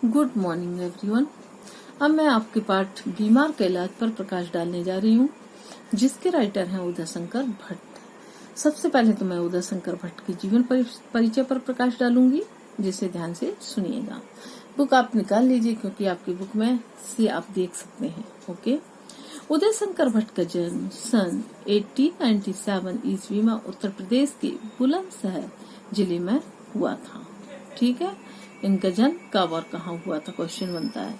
Good morning everyone. अब मैं आपके पाठ बीमार का इलाज पर प्रकाश डालने जा रही हूँ, जिसके राइटर हैं उदय शंकर भट्ट। सबसे पहले तो मैं उदय शंकर भट्ट के जीवन परिचय पर प्रकाश डालूंगी, जिसे ध्यान से सुनिएगा। बुक आप निकाल लीजिए, क्योंकि आपकी बुक में से आप देख सकते हैं। ओके। उदय शंकर भट्ट का जन्म सन 1897 ईस्वी में उत्तर प्रदेश के बुलंदशहर जिले में हुआ था। ठीक है। इनका जन्म कब और कहाँ हुआ था, क्वेश्चन बनता है।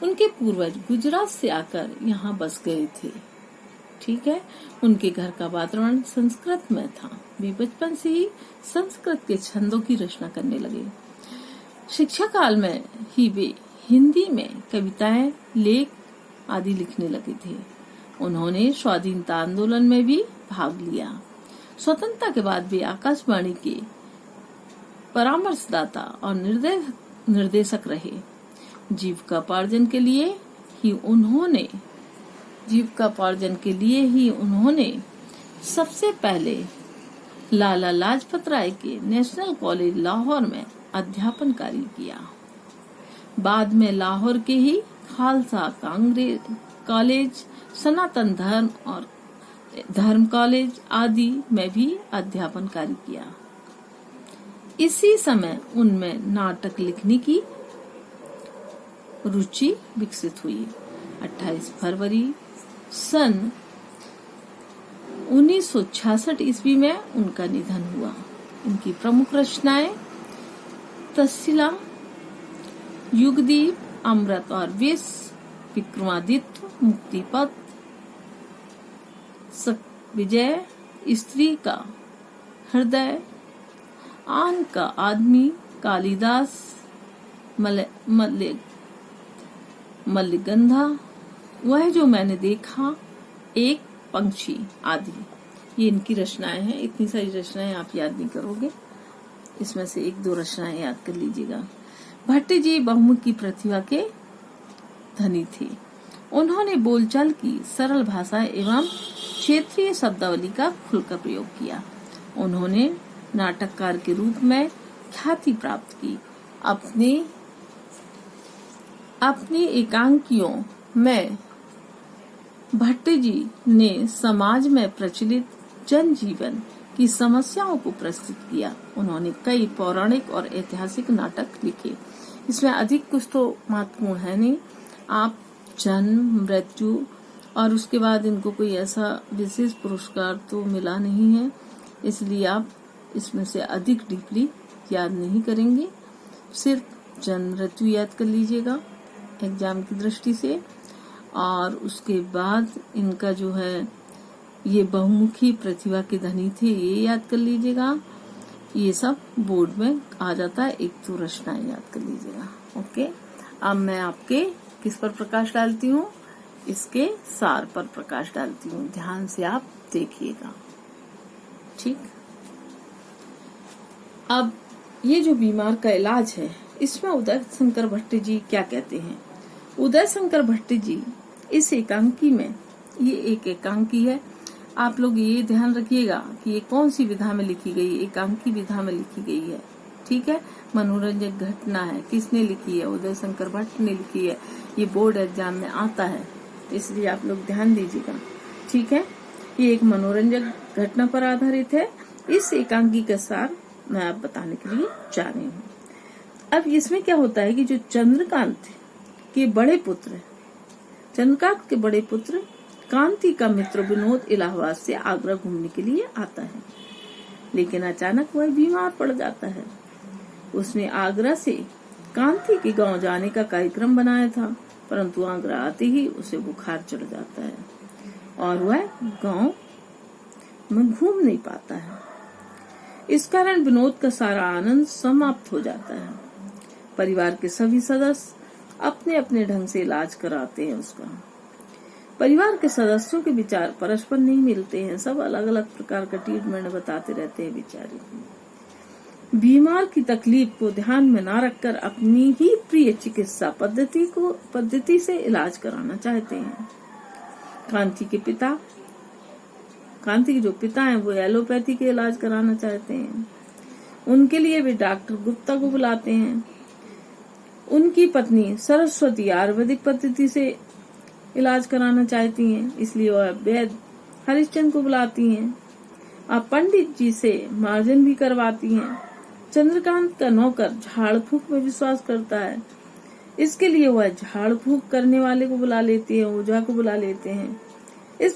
उनके पूर्वज गुजरात से आकर यहाँ बस गए थे। ठीक है। उनके घर का वातावरण संस्कृत में था। वे बचपन से ही संस्कृत के छंदों की रचना करने लगे। शिक्षा काल में ही वे हिंदी में कविताएं, लेख आदि लिखने लगे थे। उन्होंने स्वाधीनता आंदोलन में भी भाग लिया। स्वतंत्रता के बाद वे आकाशवाणी के परामर्शदाता और निर्देशक रहे। जीविकोपार्जन के लिए ही उन्होंने सबसे पहले लाला लाजपत राय के नेशनल कॉलेज लाहौर में अध्यापन कार्य किया। बाद में लाहौर के ही खालसा कॉलेज, सनातन धर्म कॉलेज आदि में भी अध्यापन कार्य किया। इसी समय उनमें नाटक लिखने की रुचि विकसित हुई। 28 फरवरी सन 1966 ईस्वी में उनका निधन हुआ। इनकी प्रमुख रचनाएं तक्षशिला, युगदीप, अमृत और विष, विक्रमादित्य, मुक्तिपथ, विजय, स्त्री का हृदय, आन का आदमी, कालिदास, मल्लिगंधा, वह जो मैंने देखा, एक पंछी आदि, ये इनकी रचनाएं हैं। इतनी सारी रचनाएं आप याद नहीं करोगे, इसमें से एक दो रचनाएं याद कर लीजिएगा। भट्ट जी बहुमुखी प्रतिभा के धनी थे। उन्होंने बोलचाल की सरल भाषा एवं क्षेत्रीय शब्दावली का खुलकर प्रयोग किया। उन्होंने नाटककार के रूप में ख्याति प्राप्त की। अपनी एकांकियों में भट्ट जी ने समाज में प्रचलित जनजीवन की समस्याओं को प्रस्तुत किया। उन्होंने कई पौराणिक और ऐतिहासिक नाटक लिखे। इसमें अधिक कुछ तो महत्वपूर्ण है नहीं। आप जन्म, मृत्यु और उसके बाद इनको कोई ऐसा विशेष पुरस्कार तो मिला नहीं है, इसलिए आप इसमें से अधिक डीपली याद नहीं करेंगे। सिर्फ जन्म, मृत्यु याद कर लीजिएगा एग्जाम की दृष्टि से। और उसके बाद इनका जो है ये बहुमुखी प्रतिभा के धनी थे, ये याद कर लीजिएगा। ये सब बोर्ड में आ जाता है। एक तो रचनाएं याद कर लीजिएगा। ओके। अब मैं आपके किस पर प्रकाश डालती हूँ, इसके सार पर प्रकाश डालती हूँ। ध्यान से आप देखिएगा। ठीक। अब ये जो बीमार का इलाज है, इसमें उदय शंकर भट्ट जी क्या कहते हैं। उदय शंकर भट्ट जी इस एकांकी में, ये एक एकांकी है। आप लोग ये ध्यान रखिएगा कि ये कौन सी विधा में लिखी गई, एकांकी विधा में लिखी गई है। ठीक है। मनोरंजक घटना है। किसने लिखी है? उदय शंकर भट्ट ने लिखी है। ये बोर्ड एग्जाम में आता है, इसलिए आप लोग ध्यान दीजिएगा। ठीक है। ये एक मनोरंजक घटना पर आधारित है। इस एकांकी का सार मैं आप बताने के लिए जा रही हूँ। अब इसमें क्या होता है कि जो चंद्रकांत के बड़े पुत्र कांति का मित्र विनोद इलाहाबाद से आगरा घूमने के लिए आता है, लेकिन अचानक वह बीमार पड़ जाता है। उसने आगरा से कांति के गांव जाने का कार्यक्रम बनाया था, परंतु आगरा आते ही उसे बुखार चढ़ जाता है और वह गांव में घूम नहीं पाता है। इस कारण विनोद का सारा आनंद समाप्त हो जाता है। परिवार के सभी सदस्य अपने अपने ढंग से इलाज कराते हैं उसका। परिवार के सदस्यों के विचार परस्पर नहीं मिलते हैं। सब अलग अलग प्रकार का ट्रीटमेंट बताते रहते हैं बेचारे। बीमार की तकलीफ को ध्यान में न रखकर अपनी ही प्रिय चिकित्सा पद्धति से इलाज कराना चाहते हैं। कांति के जो पिता हैं वो एलोपैथी के इलाज कराना चाहते हैं। उनके लिए वे डॉक्टर गुप्ता को बुलाते हैं। उनकी पत्नी सरस्वती आयुर्वेदिक पद्धति से इलाज कराना चाहती हैं, इसलिए वह वैद्य हरिश्चंद्र को बुलाती हैं। अब पंडित जी से मार्जन भी करवाती हैं। चंद्रकांत का नौकर झाड़ फूक में विश्वास करता है, इसके लिए वह झाड़ फूक करने वाले को बुला लेते हैं, ओझा को बुला लेते हैं। इस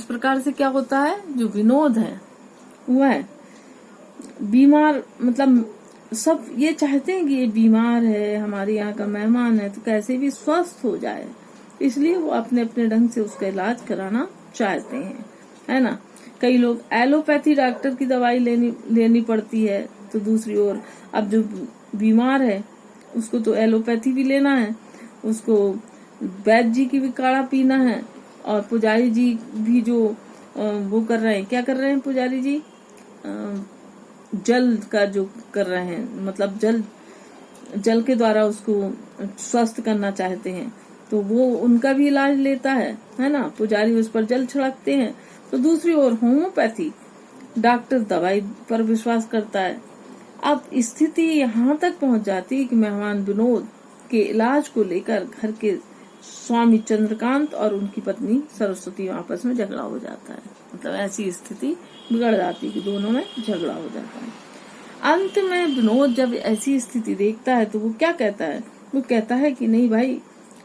प्रकार से क्या होता है, जो विनोद है वह बीमार, मतलब सब ये चाहते हैं कि ये बीमार है, हमारे यहाँ का मेहमान है, तो कैसे भी स्वस्थ हो जाए, इसलिए वो अपने अपने ढंग से उसका इलाज कराना चाहते हैं, है ना। कई लोग एलोपैथी डॉक्टर की दवाई लेनी पड़ती है, तो दूसरी ओर अब जो बीमार है उसको तो एलोपैथी भी लेना है, उसको वैद्य जी की भी काढ़ा पीना है, और पुजारी जी भी जो वो कर रहे हैं, क्या कर रहे हैं पुजारी जी, जल का जो कर रहे हैं, मतलब जल के द्वारा उसको स्वस्थ करना चाहते हैं, तो वो उनका भी इलाज लेता है ना। पुजारी उस पर जल छिड़कते हैं। तो दूसरी ओर होम्योपैथी डॉक्टर दवाई पर विश्वास करता है। अब स्थिति यहाँ तक पहुँच जाती है कि मेहमान विनोद के इलाज को लेकर घर के स्वामी चंद्रकांत और उनकी पत्नी सरस्वती आपस में झगड़ा हो जाता है। मतलब ऐसी स्थिति बिगड़ जाती है कि दोनों में झगड़ा हो जाता है। अंत में विनोद जब ऐसी स्थिति देखता है तो वो क्या कहता है, वो कहता है कि नहीं भाई,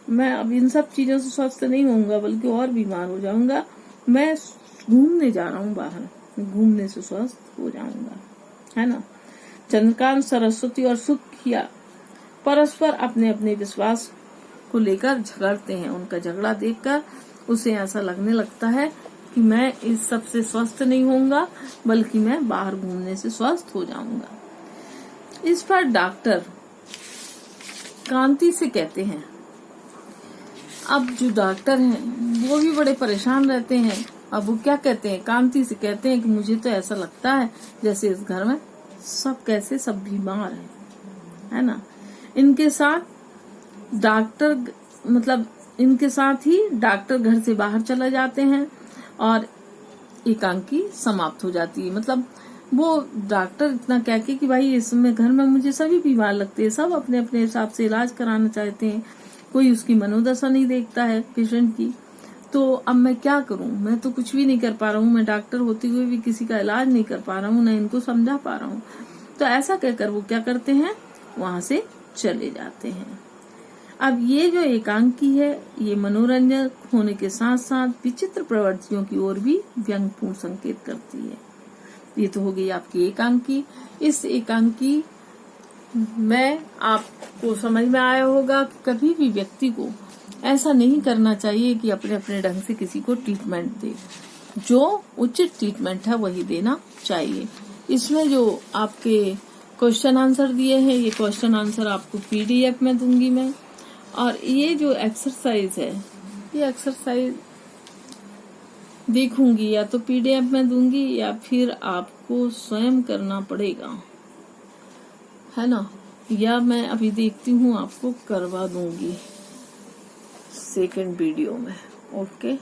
मैं अब इन सब चीजों से स्वस्थ नहीं होऊंगा, बल्कि और बीमार हो जाऊंगा। मैं घूमने जा रहा हूँ बाहर, घूमने से स्वस्थ हो जाऊंगा, है ना। चंद्रकांत, सरस्वती और सुखिया परस्पर अपने अपने विश्वास को लेकर झगड़ते हैं। उनका झगड़ा देखकर उसे ऐसा लगने लगता है कि मैं इस सब से स्वस्थ नहीं होऊंगा, बल्कि मैं बाहर घूमने से स्वस्थ हो जाऊंगा। इस पर डॉक्टर कांति से कहते हैं, अब जो डॉक्टर हैं वो भी बड़े परेशान रहते हैं। अब वो क्या कहते हैं, कांति से कहते हैं कि मुझे तो ऐसा लगता है जैसे इस घर में सब बीमार है ना। इनके साथ ही डॉक्टर घर से बाहर चले जाते हैं और एकांकी समाप्त हो जाती है। मतलब वो डॉक्टर इतना कह के कि भाई इसमें घर में मुझे सभी बीमार लगते हैं, सब अपने अपने हिसाब से इलाज कराना चाहते हैं, कोई उसकी मनोदशा नहीं देखता है पेशेंट की। तो अब मैं क्या करूं, मैं तो कुछ भी नहीं कर पा रहा हूं, मैं डॉक्टर होते हुए भी किसी का इलाज नहीं कर पा रहा हूं, न इनको समझा पा रहा हूं। तो ऐसा कहकर वो क्या करते हैं, वहां से चले जाते हैं। अब ये जो एकांकी है, ये मनोरंजक होने के साथ साथ विचित्र प्रवृत्तियों की ओर भी व्यंग्यपूर्ण संकेत करती है। ये तो हो गई आपकी एकांकी। इस एकांकी में आपको समझ में आया होगा कि कभी भी व्यक्ति को ऐसा नहीं करना चाहिए कि अपने अपने ढंग से किसी को ट्रीटमेंट दे। जो उचित ट्रीटमेंट है वही देना चाहिए। इसमें जो आपके क्वेश्चन आंसर दिए हैं, ये क्वेश्चन आंसर आपको PDF में दूंगी मैं, और ये जो एक्सरसाइज है, ये एक्सरसाइज देखूंगी या तो PDF में दूंगी या फिर आपको स्वयं करना पड़ेगा, है ना, या मैं अभी देखती हूँ आपको करवा दूंगी सेकंड वीडियो में। ओके।